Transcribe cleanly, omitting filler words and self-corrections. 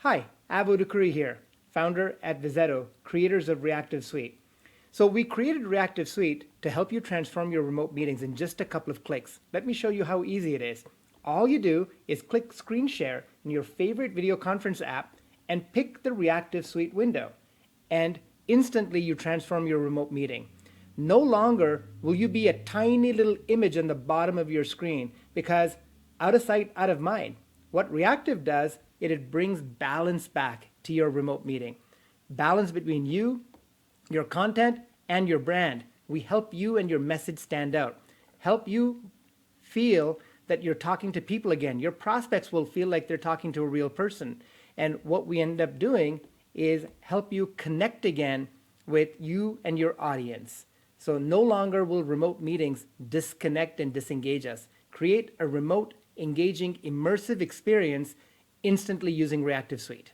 Hi, Avo Dukuri here, founder at Vizetto, creators of Reactiv SUITE. So we created Reactiv SUITE to help you transform your remote meetings in just a couple of clicks. Let me show you how easy it is. All you do is click screen share in your favorite video conference app and pick the Reactiv SUITE window. And instantly you transform your remote meeting. No longer will you be a tiny little image on the bottom of your screen because out of sight, out of mind. What Reactiv does, it brings balance back to your remote meeting. Balance between you, your content, and your brand. We help you and your message stand out. Help you feel that you're talking to people again. Your prospects will feel like they're talking to a real person. And what we end up doing is help you connect again with you and your audience. So no longer will remote meetings disconnect and disengage us. Create a remote, engaging, immersive experience instantly using Reactiv SUITE.